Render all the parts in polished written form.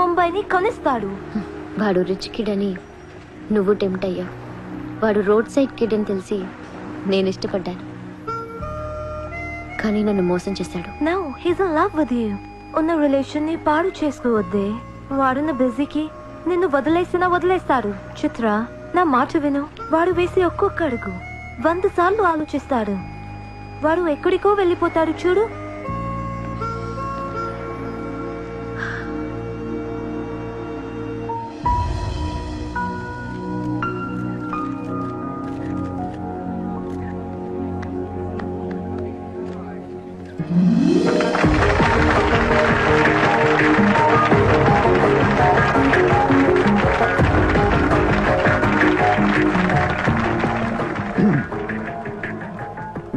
ముంబైని కొనిస్తాడు. వాడు rich kid అని నువ్వు టెంప్ట్ అయ్యా. వాడు రోడ్ సైడ్ కిడ్ అని తెలిసి నేను ఇష్టపడ్డాను, కానీ నన్ను మోసం చేశాడు. No, he's in love with you. ఉన్న రిలేషన్ ని పాడు చేసుకోవద్దే. వాడున్న బిజీకి నిన్ను వదిలేస్తాడు. చిత్ర, నా మాట విను. వాడు వేసి ఒక్కొక్క అడుగు 100 సార్లు ఆలోచిస్తాడు. వాడు ఎక్కడికో వెళ్ళిపోతాడు చూడు.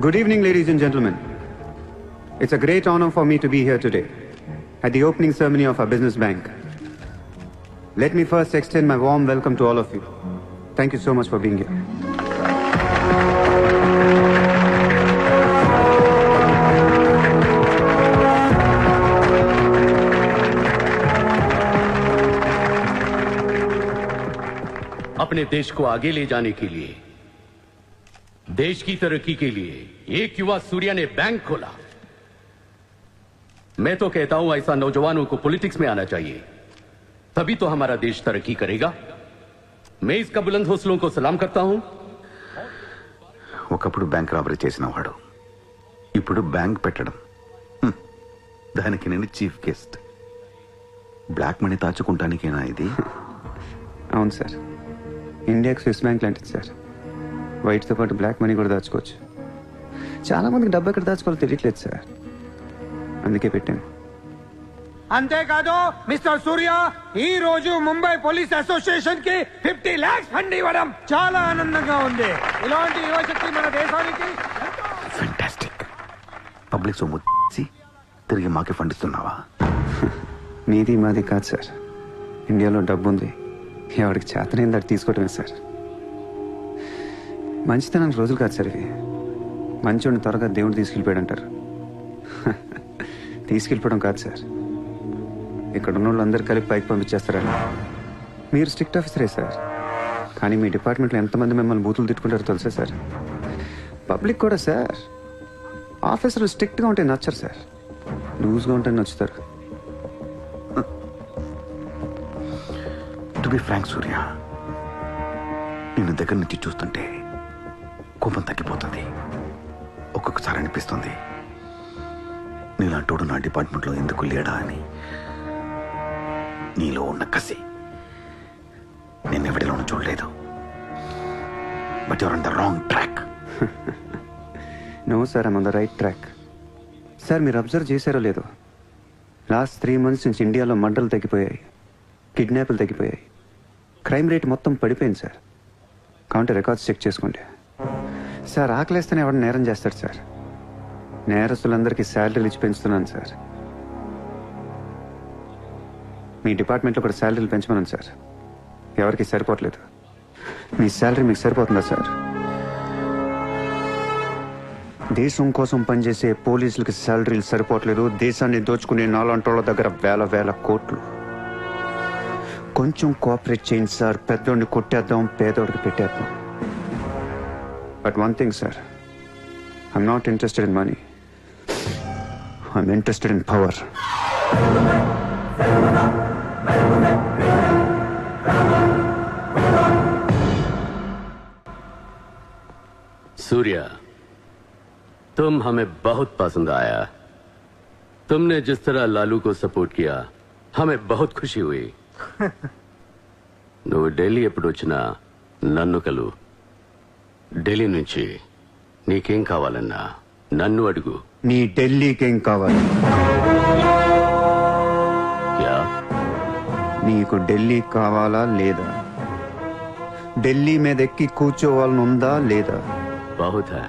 Good evening, ladies and gentlemen. It's a great honor for me to be here today at the opening ceremony of our business bank. Let me first extend my warm welcome to all of you. Thank you so much for being here. अपने देश को आगे ले जाने के लिए, देश की तरक्की के लिए एक युवा सूर्या ने बैंक खोला. मैं तो कहता हूं ऐसा नौजवानों को पॉलिटिक्स में आना चाहिए, तभी तो हमारा देश तरक्की करेगा. मैं इसका बुलंद हौसलों को सलाम करता हूं. ఒకప్పుడు బ్యాంక్ రాబరీ చేసిన వాడు ఇప్పుడు బ్యాంక్ పెట్టడం, దానికి నేను చీఫ్ గెస్ట్. బ్లాక్ మనీ దాచుకుంటానికేనా ఇది? అవును సార్, ఇండియాకి స్విస్ బ్యాంక్ లాంటిది సార్. వైట్తో పాటు బ్లాక్ మనీ కూడా దాచుకోవచ్చు. చాలా మందికి డబ్బు ఎక్కడ దాచుకోవాలో తెలియట్లేదు సార్, అందుకే పెట్టాను. అంతేకాదు మిస్టర్ సూర్య, ఈ రోజు ముంబై పోలీస్ అసోసియేషన్ కి 50 lakhs ఫండ్ ఇవ్వడం చాలా ఆనందంగా ఉంది. ఇలాంటి యువశక్తి మన దేశానికి ఫెంటాస్టిక్. పబ్లిక్ సొమ్ము తిరిగి మాకే ఫండ్ ఇస్తున్నావా? మీది మాది కాదు సార్, ఇండియాలో డబ్బు ఉంది, ఎవరికి చేతనైంది దాటి తీసుకోవటమే సార్. మంచితనానికి రోజులు కాదు సార్ ఇవి. మంచోడిని త్వరగా దేవుడు తీసుకెళ్ళిపోయాడు అంటారు. తీసుకెళ్ళిపోవడం కాదు సార్, ఇక్కడ ఉన్న వాళ్ళు అందరు కలిపి పైకి పంపించేస్తారని. మీరు స్ట్రిక్ట్ ఆఫీసరే సార్, కానీ మీ డిపార్ట్మెంట్లో ఎంతమంది మిమ్మల్ని బూతులు తిట్టుకుంటారో తెలుసా సార్? పబ్లిక్ కూడా సార్. ఆఫీసర్లు స్ట్రిక్ట్గా ఉంటే నచ్చరు సార్, లూజ్గా ఉంటే నచ్చుతారు. టు బి ఫ్రాంక్ సూర్య, నిన్ను దగ్గర నుంచి చూస్తుంటే కోపం తగ్గిపోతుంది. ఒక్కొక్కసారి అనిపిస్తుంది నీలాంటోడు నా డిపార్ట్మెంట్లో ఎందుకు లేడా అని. నీలో ఉన్న కసి నేను ఎవరిలోనూ చూడలేదు. But your on the wrong track. No sir, I'm on the right track. Sir, మీరు అబ్జర్వ్ చేశారో లేదో, లాస్ట్ 3 months నుంచి ఇండియాలో మర్డర్లు తగ్గిపోయాయి, కిడ్నాప్లు తగ్గిపోయాయి, క్రైమ్ రేట్ మొత్తం పడిపోయింది సార్. కావుంటే రికార్డ్స్ చెక్ చేసుకోండి సార్. ఆకలేస్తేనే ఎవరు నేరం చేస్తాడు సార్? నేరస్తులందరికీ శాలరీలు ఇచ్చి పెంచుతున్నాను సార్. మీ డిపార్ట్మెంట్లో కూడా శాలరీలు పెంచమన్నాను సార్, ఎవరికి సరిపోవట్లేదు. మీ శాలరీ మీకు సరిపోతుందా సార్? దేశం కోసం పనిచేసే పోలీసులకి శాలరీలు సరిపోవట్లేదు, దేశాన్ని దోచుకునే నాలాంటోళ్ళ దగ్గర వేల కోట్లు. కొంచెం కోఆపరేట్ చేయండి సార్, పెద్దోడిని కొట్టేద్దాం, పేదోడికి పెట్టేద్దాం. But one thing sir, I'm not interested in money, I'm interested in power. Surya, तुम हमें बहुत पसंद आया. तुमने जिस तरह लालू को सपोर्ट किया, हमें बहुत खुशी हुई. నువ్వు ఢిల్లీ ఎప్పుడు వచ్చినా నన్ను కలు. ఢిల్లీ నుంచి నీకేం కావాలన్నా నన్ను అడుగు. నీ ఢిల్లీకేం కావాలి? క్యా? నీకు ఢిల్లీ కావాలా లేదా? ఢిల్లీ మీద ఎక్కి కూర్చోవాలని ఉందా లేదా? बहुत है.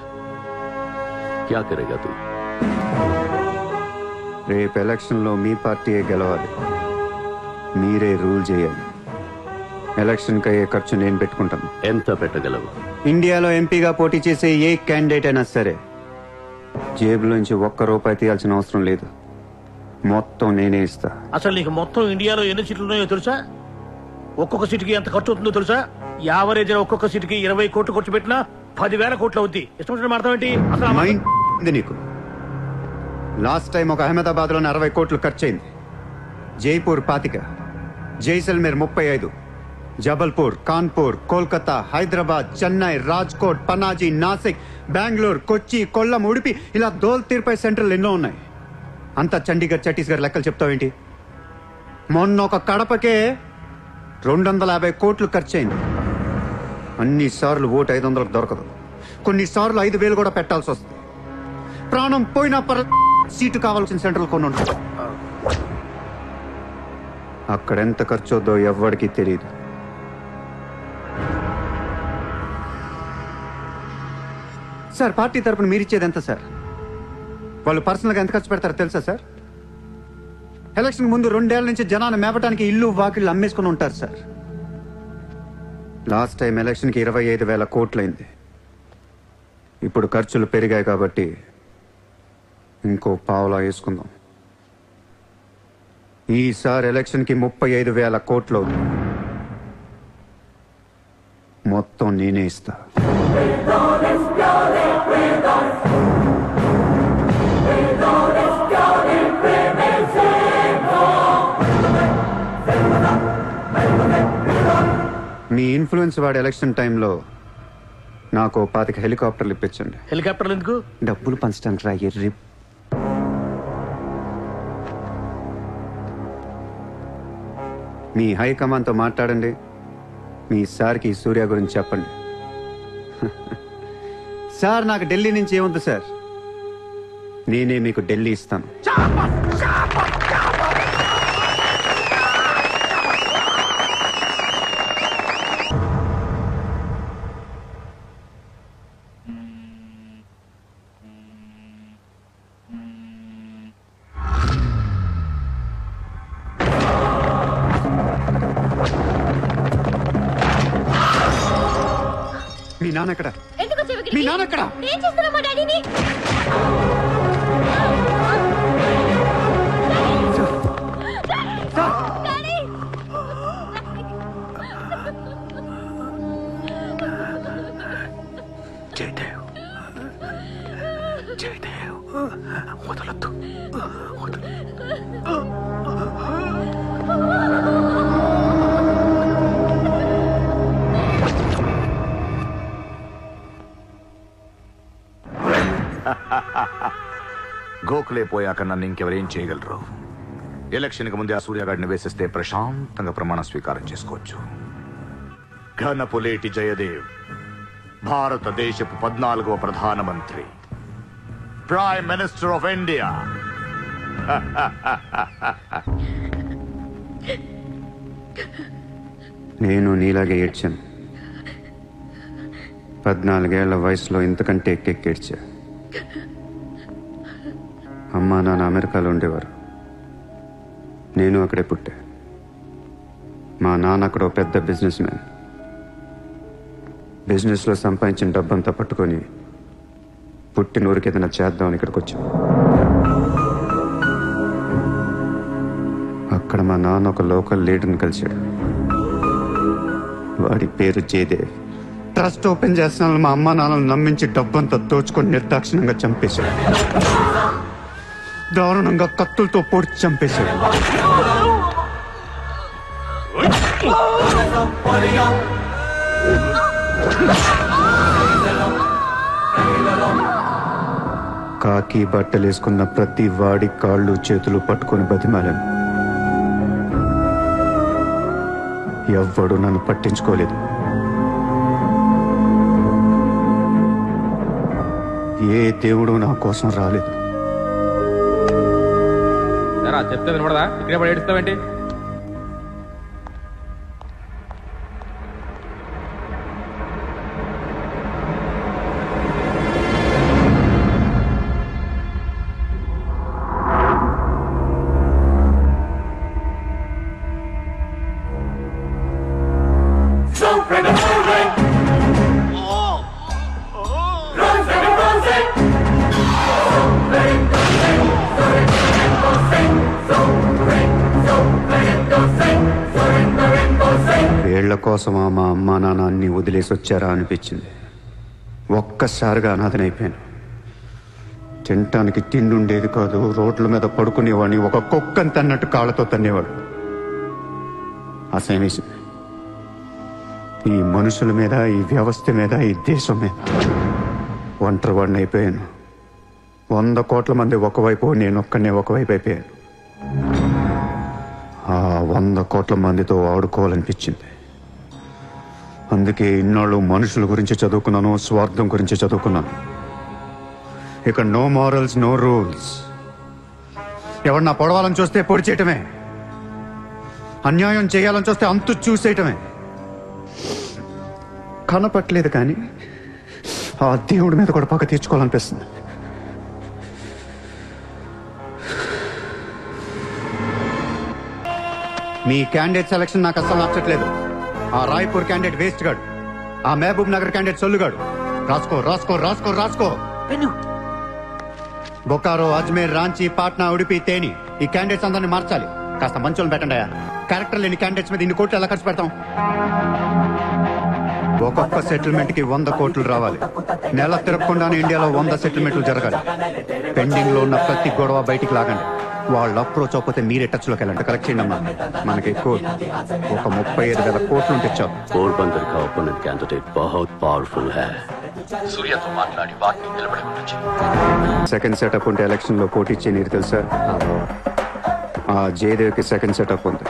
क्या करेगा तू? రేపు ఎలక్షన్లో మీ పార్టీయే గెలవాలి, మీరే రూల్ చేయాలి. ఎలక్షన్కి అయ్యే ఖర్చు నేను పెట్టుకుంటాను. ఎంత పెట్టగలవు? ఇండియాలో ఎంపీగా పోటీ చేసే ఏ క్యాండిడేట్ అయినా సరే జేబులోంచి ₹1 తీయాల్సిన అవసరం లేదు. మొత్తం నేనే ఇస్తా. అసలు నీకు మొత్తం ఇండియాలో ఎన్ని సీట్లు ఉన్నాయో తెలుసా? ఒక్కొక్క సీటుకి ఎంత ఖర్చు అవుతుందో తెలుసా? యావరేజ్ ఒక్కొక్క సీటుకి 20 కోట్లు ఖర్చు పెట్టినా 10,000 కోట్లు అవుద్ది. ఇష్టం మాట్లాడేంటి అసలు? మైండ్ నీకు. లాస్ట్ టైం ఒక అహ్మదాబాద్ లోనే 60 కోట్లు ఖర్చయింది. జైపూర్ 25, జైసల్మేర్ 35, జబల్పూర్, కాన్పూర్, కోల్కతా, హైదరాబాద్, చెన్నై, రాజ్కోట్, పనాజీ, నాసిక్, బెంగళూరు, కొచ్చి, కొల్లం, ఉడిపి, ఇలా దోల్ తీర్పై సెంట్రల్ ఎన్నో ఉన్నాయి. అంతా చండీగఢ్, ఛత్తీస్గఢ్ లెక్కలు చెప్తావేంటి? మొన్న ఒక కడపకే 250 కోట్లు ఖర్చయింది. అన్నిసార్లు ఓటు 500 దొరకదు. కొన్నిసార్లు 5,000 కూడా పెట్టాల్సి వస్తుంది. ప్రాణం పోయినా సీటు కావాల్సిన సెంట్రల్ కొన్ని ఉంటుంది. అక్కడ ఎంత ఖర్చు అవుద్దో ఎవ్వడికి తెలియదు. సార్, పార్టీ తరపున మీరిచ్చేది ఎంత సార్? వాళ్ళు పర్సనల్గా ఎంత ఖర్చు పెడతారో తెలుసా సార్? ఎలక్షన్ ముందు 2 ఏళ్ల నుంచి జనాన్ని మేపటానికి ఇల్లు వాకిళ్ళు అమ్మేసుకుని ఉంటారు సార్. లాస్ట్ టైం ఎలక్షన్కి 25,000 కోట్లయింది. ఇప్పుడు ఖర్చులు పెరిగాయి కాబట్టి ఇంకో పావులా వేసుకుందాం. ఈసారి ఎలక్షన్కి 35,000 కోట్లు అవుతుంది. మొత్తం నేనే ఇస్తా. మీ ఇన్ఫ్లుయెన్స్ వాడి ఎలక్షన్ టైంలో నాకు 25 హెలికాప్టర్లు ఇప్పించండి. హెలికాప్టర్లు ఎందుకు? డబ్బులు పంచడానికి రా ఎర్రి. మీ హైకమాండ్తో మాట్లాడండి. మీ సార్కి సూర్య గురించి చెప్పండి. సార్, నాకు ఢిల్లీ నుంచి ఏముంది సార్? నేనే మీకు ఢిల్లీ ఇస్తాను. మీ నాన్న ఎక్కడ? మీ నాన్న ఎక్కడ? జయదేవ్, జయదేవ్, వదలొద్దు, వదలు. గోఖలే పోయాక నన్ను ఇంకెవరేం చేయగలరు? ఎలక్షన్కి ముందే ఆ సూర్యగాడిని వేసేస్తే ప్రశాంతంగా ప్రమాణ స్వీకారం చేసుకోవచ్చు. ఘనపులేటి జయదేవ్ భారతదేశపు 14వ ప్రధానమంత్రి, ప్రైమ్ మినిస్టర్ ఆఫ్ ఇండియా. నేను నీలాగే ఏడ్చాను. 14 ఏళ్ల వయసులో ఇంతకంటే ఎక్కెక్కేడ్చా. అమ్మా నాన్న అమెరికాలో ఉండేవారు. నేను అక్కడే పుట్టా. మా నాన్న అక్కడ పెద్ద బిజినెస్ మ్యాన్. బిజినెస్లో సంపాదించిన డబ్బంతా పట్టుకొని పుట్టిన ఊరికి ఏదైనా చేద్దామని ఇక్కడికి వచ్చాం. అక్కడ మా నాన్న ఒక లోకల్ లీడర్ని కలిశాడు. వాడి పేరు జయదేవ్. ట్రస్ట్ ఓపెన్ చేస్తున్నాను మా అమ్మ నాన్నలు నమ్మించి డబ్బంతా దోచుకొని నిర్దాక్షిణంగా చంపేశాడు. దారుణంగా కత్తులతో పొడిచి చంపేశాడు. కాకి బట్టలేసుకున్న ప్రతి వాడి కాళ్ళు చేతులు పట్టుకొని బతిమాలను. ఎవ్వడు నన్ను పట్టించుకోలేదు. ఏ దేవుడు నా కోసం రాలేదు. చెప్తే వినపడదా? ఇక్కడే పడి ఏడుస్తావేంటి? వీళ్ళ కోసమా మా అమ్మా నాన్న అన్ని వదిలేసి వచ్చారా అనిపించింది. ఒక్కసారిగా అనాథనైపోయాను. తినటానికి తిండి ఉండేది కాదు. రోడ్ల మీద పడుకునేవాడిని. ఒక కుక్కని తన్నట్టు కాళ్ళతో తన్నేవాడు. అసహ్యం వేసింది. ఈ మనుషుల మీద, ఈ వ్యవస్థ మీద, ఈ దేశం మీద ఒంటరి వాడిని అయిపోయాను. 100 కోట్ల మంది ఒకవైపు, నేను ఒక్కనే ఒకవైపు అయిపోయాను. ఆ 100 కోట్ల మందితో ఆడుకోవాలనిపించింది. అందుకే ఇన్నాళ్ళు మనుషుల గురించి చదువుకున్నాను, స్వార్థం గురించి చదువుకున్నాను. ఇక నో మారల్స్, నో రూల్స్. ఎవరన్నా పొడవాలని చూస్తే పొడి చేయటమే, అన్యాయం చేయాలని చూస్తే అంతు చూసేయటమే. కనపట్లేదు కానీ ఆ దేవుడి మీద కూడా పక్క తీర్చుకోవాలనిపిస్తుంది. మీ క్యాండిడేట్ సెలక్షన్ నాకు అస్సలు నచ్చట్లేదు. ఆ రాయ్పూర్ క్యాండిడేట్ వేస్ట్ గాడు, ఆ మహబూబ్ నగర్ క్యాండిడేట్ సొల్లుగాడు. రాసుకో రాసుకో రాసుకో రాసుకో. బొకారో, అజ్మేర్, రాంచీ, పాట్నా, ఉడిపి, తేని ఈ క్యాండిడేట్స్ అందరినీ మార్చాలి. కాస్త మంచోళ్ళని పెట్టండి. క్యారెక్టర్ లేని క్యాండిడేట్స్ మీద ఇన్ని కోట్లు ఎలా ఖర్చు పెడతాం? ఒక్కొక్క సెటిల్మెంట్ కి 100 కోట్లు రావాలి. నెల తిరగకుండానే ఇండియాలో 100 సెటిల్మెంట్లు జరగాలి. పెండింగ్ లో ఉన్న ప్రతి గొడవ బయటికి లాగండి. వాళ్ళు అప్రోచ్ అవ్వకపోతే మీరే టచ్ లోకి వెళ్ళండి. కరెక్ట్ చేయండి అమ్మా. మనకి ఎక్కువ ఒక 35,000 కోట్లు ఉంటే చాలు. पोरबंदर का ओपोनेंट कैंडिडेट बहुत पावरफुल है. सूर्य तो మాట్లాడి వాటిని నిలబడవచ్చు. సెకండ్ సెటప్ ఉంటే ఎలక్షన్ లో పోటీ చేయనీరు తెలుసా? ఆ జయదేవ్కి సెకండ్ సెటప్ ఉంది.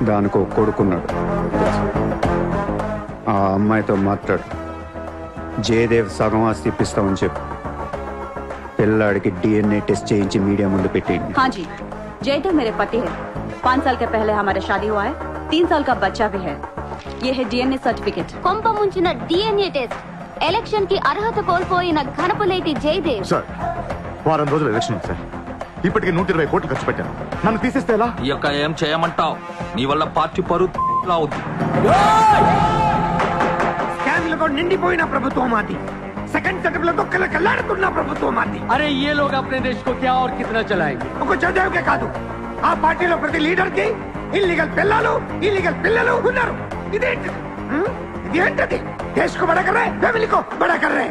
దానికి ఒక కొడుకున్నాడు. ఆ అమ్మాయితో మాట్లాడు. జయదేవ్ సగం ఆస్తి ఇప్పిస్తామని చెప్పు. పిల్లాడికి DNA టెస్ట్ చేయించి మీడియా ముందు పెట్టేయండి. हाँ जी, जयदेव मेरे पति है. 5 साल के पहले हमारा शादी हुआ है. 3 साल का बच्चा भी है. ये है DNA सर्टिफिकेट. కొంప ముంచిన DNA టెస్ట్. ఎలక్షన్ కి అర్హత కోల్పోయిన ఘనపులేటి జయదేవ్. సార్, వారం రోజులు ఎలక్షన్ ఉంది సార్. ఇప్పటికి 120 కోట్లు ఖర్చు పెట్టాను. నన్ను తీసేస్తే ఎలా? ఈ యొక్క ఏం చేయమంటావు? నీ వల్ల పార్టీ పరువు అవుద్ది. స్కామ్లతో నిండిపోయిన ప్రభుత్వం మాది. సెకండ్ సెటప్ లో కళ్ళకల్లాడుతున్న ప్రభుత్వం మాది. అరే ఏ లోగ్ అప్నే దేశ్ కో క్యా ఔర్ కిतना చలాయేంగే? ఒక జయదేవ్కే కాదు, ఆ పార్టీలో ప్రతి లీడర్ కి ఇల్లీగల్ పిల్లలు, ఇల్లీగల్ పిల్లలు ఉన్నారు. ఇదేంటిది? ఇదేంటది? దేశ్ కో బడా కర్ రహే, ఫ్యామిలీ కో బడా కర్ రహే.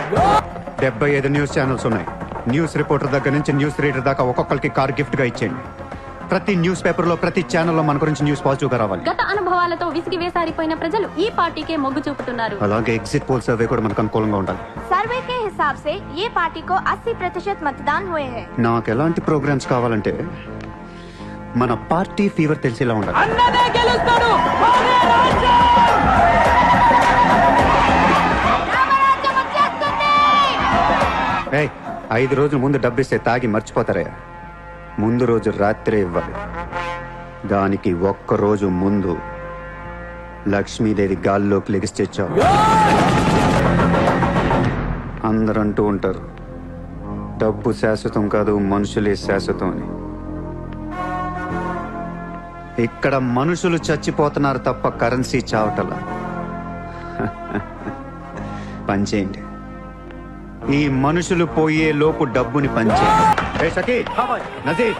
75 న్యూస్ ఛానల్స్ ఉన్నాయి. న్యూస్ రిపోర్టర్ దగ్గర నుంచి న్యూస్ రీడర్ దాకా ఒక్కొక్కరికి కార్ గిఫ్ట్ గా ఇచ్చేయండి. ప్రతి న్యూస్ పేపర్ లో, ప్రతి ఛానల్లో మన గురించి న్యూస్ పాజిటివ్ గా రావాలి. గత అనుభవాలతో విసిగి వేసారిపోయిన ప్రజలు ఈ పార్టీకే మొగ్గు చూపుతున్నారు. అలాగే ఎగ్జిట్ పోల్ సర్వే కూడా మనకు అనుకూలంగా ఉండాలి. सर्वे के हिसाब से ये पार्टी को 80% मतदान हुए हैं. నాకు ఎలాంటి ప్రోగ్రామ్స్ కావాలంటే మన పార్టీ ఫీవర్ తెలిసేలా ఉండాలి. అన్ననే గెలుస్తాడు. ఏయ్, 5 రోజుల ముందు డబ్బిస్తే తాగి మర్చిపోతారయ్యా. ముందు రోజు రాత్రే ఇవ్వాలి. దానికి 1 రోజు ముందు లక్ష్మీదేవి గాల్లోకి లెగిస్తే చాలు. అందరూ అంటూ ఉంటారు, డబ్బు శాశ్వతం కాదు, మనుషులే శాశ్వతం అని. ఇక్కడ మనుషులు చచ్చిపోతున్నారు తప్ప కరెన్సీ చావటలా. పనిచేయండి. ఈ మనుషులు పోయే లోపు డబ్బుని పంచేయండి. నజీర్,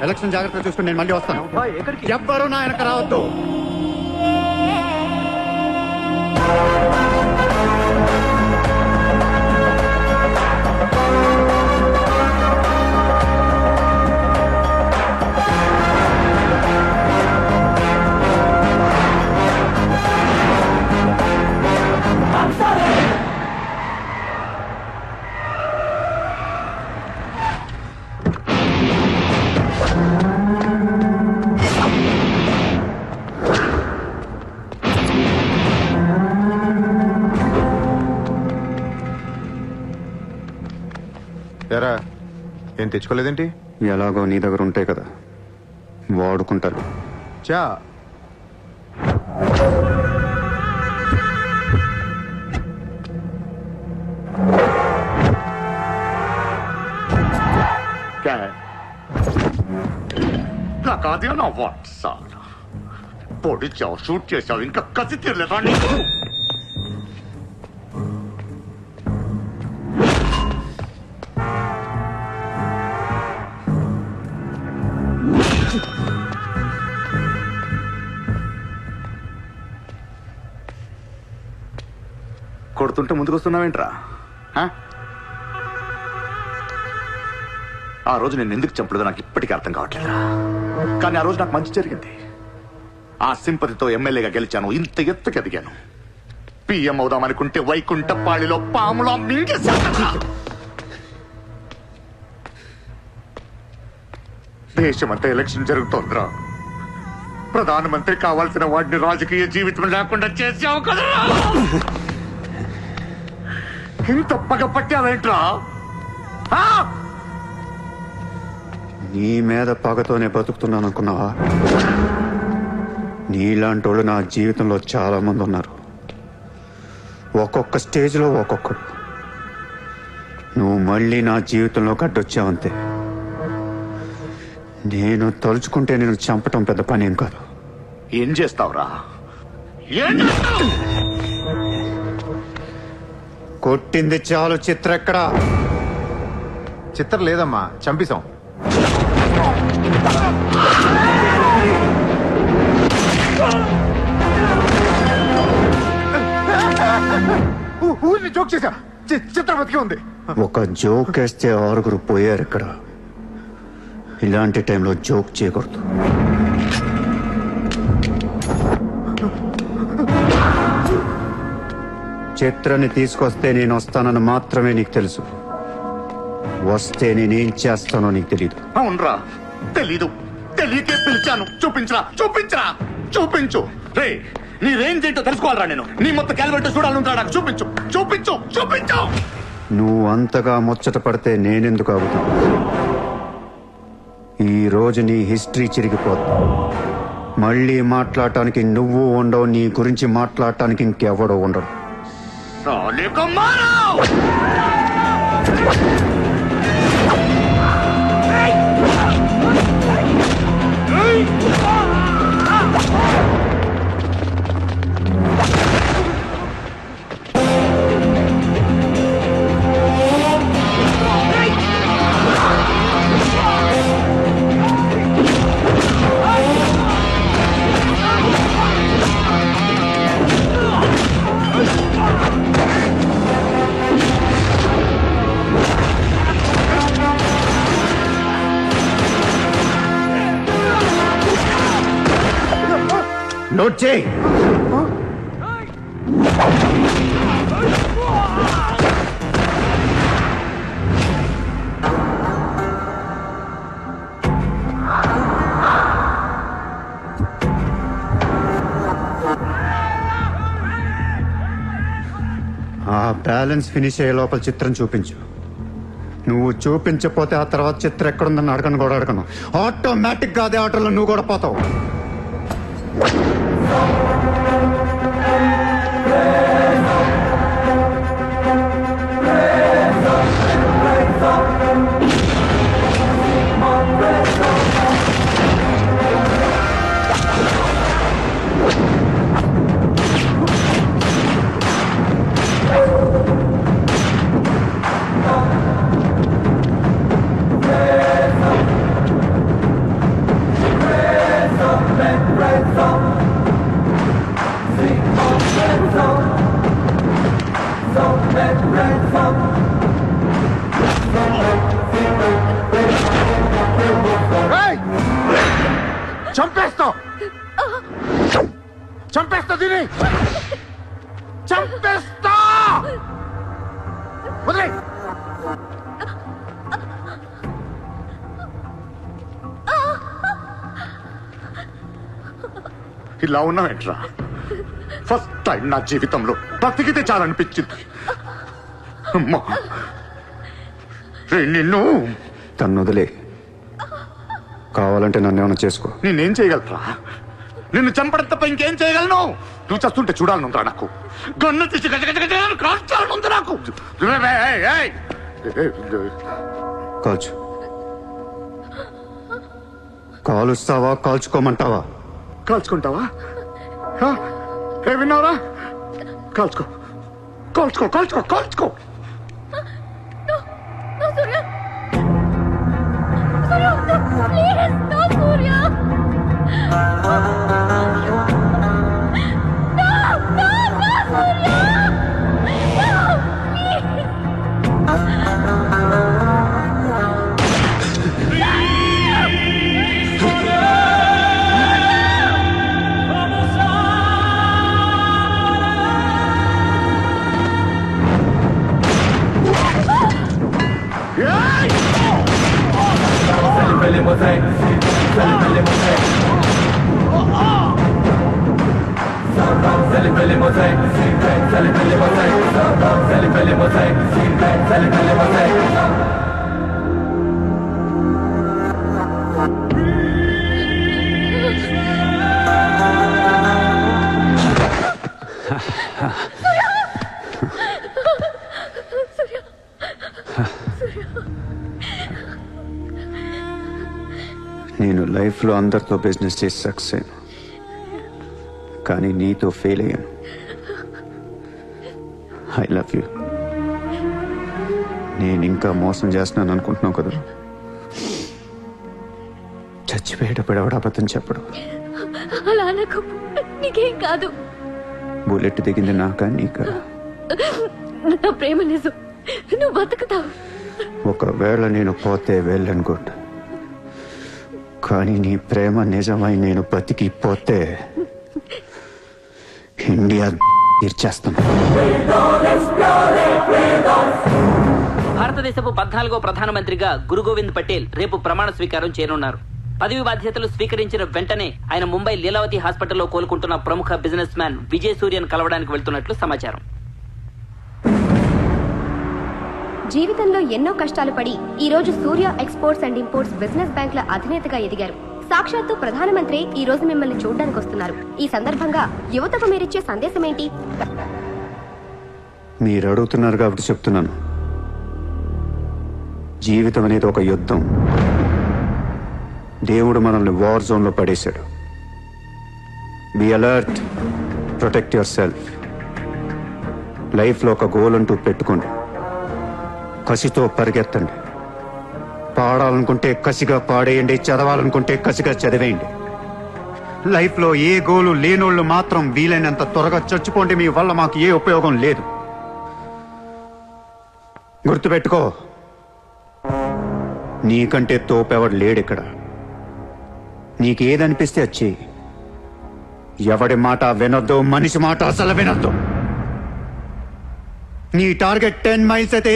ఎలక్షన్ జాగ్రత్తగా చూసుకుని నేను మళ్ళీ వస్తాను. ఎవ్వరూ నా వెనక రావద్దు. ఎరా, ఏం తెచ్చుకోలేదేంటి? ఎలాగో నీ దగ్గర ఉంటాయి కదా, వాడుకుంటారు. చా నాకాదేనా వాట్ సార్ పొడిచావు, షూట్ చేసావు, ఇంకా కసి తీరలేదా నీకు? కొడుతుంటే ముందుకొస్తున్నావేంట్రా? ఆ రోజు నేను ఎందుకు చంపలేదో నాకు ఇప్పటికీ అర్థం కావట్లేదురా. కానీ ఆ రోజు నాకు మంచి జరిగింది. ఆ సింపతితో ఎమ్మెల్యేగా గెలిచాను, ఇంత ఎత్తుకి ఎదిగాను. పిఎం అవుదామనుకుంటే వైకుంఠపాళిలో పాములా మింగేశాను. దేశమంతా ఎలక్షన్ జరుగుతోందిరా. ప్రధానమంత్రి కావాల్సిన వాడిని రాజకీయ జీవితం లేకుండా చేసావు కదరా. ఇంత పగ పట్టావేంట్రా? నీ మీద పగతోనే బతుకుతున్నాను అనుకున్నావా? నీలాంటి వాళ్ళు నా జీవితంలో చాలా మంది ఉన్నారు. ఒక్కొక్క స్టేజ్లో ఒక్కొక్కడు. నువ్వు మళ్ళీ నా జీవితంలో గడ్డొచ్చావంతే. నేను తలుచుకుంటే నేను చంపటం పెద్ద పని ఏం కాదు. ఏం చేస్తావురా? కొట్టింది చాలు. చిత్ర ఎక్కడా? చిత్ర లేదమ్మా, చంపేశాం. ఊరిని జోక్ చేశా. చిత్ర బతికే ఉంది. ఒక జోక్ వేస్తే 6 పోయారు ఇక్కడ. ఇలాంటి టైంలో జోక్ చేయకూడదు. చిత్రాన్ని తీసుకొస్తే నేను వస్తానని మాత్రమే నీకు తెలుసు. వస్తే నేనేం చేస్తానో నీకు తెలీదు. అవునరా, తెలీదు. తెలియకే పిలిచాను. చూపించరా, చూపించరా, చూపించు. రే, నీ రేంజ్ ఏంటో తెలుసుకోవాలరా నేను. నీ మొత్తం క్యాలిబర్ చూడాలంటా. నాకు చూపించు, చూపించు, చూపించు. నువ్వు అంతగా ముచ్చట పడితే నేనెందుకు ఆగుతాను? ఈ రోజు నీ హిస్టరీ చిరిగిపోతుంది. మళ్ళీ మాట్లాడటానికి నువ్వు ఉండవు. నీ గురించి మాట్లాడటానికి ఇంకెవడో ఉండడు. నోట్ చేయి. ఆ బ్యాలెన్స్ ఫినిష్ అయ్యే లోపల చిత్రం చూపించు. నువ్వు చూపించకపోతే ఆ తర్వాత చిత్రం ఎక్కడుందని అడగను కూడా అడగను. ఆటోమేటిక్ గా అదే ఆటోలో నువ్వు కూడా పోతావు. చంపేస్తావు, చంపేస్తా, దీని చంపేస్తా. వదిలే. ఇలా ఉన్నావేంట్రా? ఫస్ట్ టైం నా జీవితంలో బ్రతికితే చాలనిపించింది. అమ్మా, నిన్ను తను వదిలే. కావాలంటే నన్ను ఏమైనా చేసుకో. నేనేం చేయగలరా? నిన్ను చంపడం తప్ప ఇంకేం చేయగలను? నువ్వు చస్తుంటే చూడాలనుందా నాకు? గన్ను తీసి కాల్చాలనుంది నాకు. కాల్చు. కాలుస్తావా కాల్చుకోమంటావా? కాల్చుకుంటావా? విన్నావురా? కాల్చుకో, కాల్చుకో, కాల్చుకో, కాల్చుకో. నేను లైఫ్లో అందరితో బిజినెస్ చేసి సక్సెస్ అయ్యాను, కానీ నీతో ఫెయిల్ అయ్యాను. I love you. నేను ఇంకా మోసం చేస్తున్నాను అనుకుంటున్నావు కదా? చచ్చిపోయేటప్పుడు ఎవడ అబద్ధం చెప్పడు. అలా అనకు, నీకేం కాదు. బుల్లెట్ దిగింది నాకా నీకా? నా ప్రేమ నిజం, నువ్వు బతుకుతావు. ఒకవేళ నేను పోతే వెళ్ళను గుడ్, కానీ నీ ప్రేమ నిజమై నేను బతికి పోతే ఇండియా తీర్చేస్తాను. భారతదేశపు 14వ ప్రధానమంత్రిగా గురు గోవింద్ పటేల్ రేపు ప్రమాణ స్వీకారం చేయనున్నారు. పదవి బాధ్యతలు స్వీకరించిన వెంటనే ఆయన ముంబై లీలావతి హాస్పిటల్లో కోలుకుంటున్న ప్రముఖ బిజినెస్ మ్యాన్ విజయ్ సూర్యను కలవడానికి వెళ్తున్నట్లు సమాచారం. జీవితంలో ఎన్నో కష్టాలు పడి ఈ రోజు సూర్య ఎక్స్పోర్ట్స్ అండ్ ఇంపోర్ట్స్ బిజినెస్ బ్యాంకుల అధినేతగా ఎదిగారు. సాక్షాత్తు ప్రధానమంత్రి ఈ రోజు మిమ్మల్ని చూడడానికి వస్తున్నారు. ఈ సందర్భంగా యువతకు మీరిచ్చే సందేశం ఏంటి? మీరు అడుగుతున్నారు కాబట్టి చెప్తున్నాను. జీవితం అనేది ఒక యుద్ధం. దేవుడు మనల్ని వార్ జోన్లో పడేశాడు. Be alert, protect your self. లైఫ్లో ఒక గోల్ అంటూ పెట్టుకోండి, కసితో పరిగెత్తండి. పాడాలనుకుంటే కసిగా పాడేయండి, చదవాలనుకుంటే కసిగా చదివేయండి. లైఫ్లో ఏ గోలు లేనోళ్ళు మాత్రం వీలైనంత త్వరగా చచ్చిపోండి. మీ వల్ల మాకు ఏ ఉపయోగం లేదు. గుర్తుపెట్టుకో, నీకంటే తోపెవడు లేడిక్కడ. నీకేదనిపిస్తే అది చెయ్యి. ఎవడి మాట వినొద్దు, మనిషి మాట అసలు వినొద్దు. నీ టార్గెట్ 10 మైల్స్ అయితే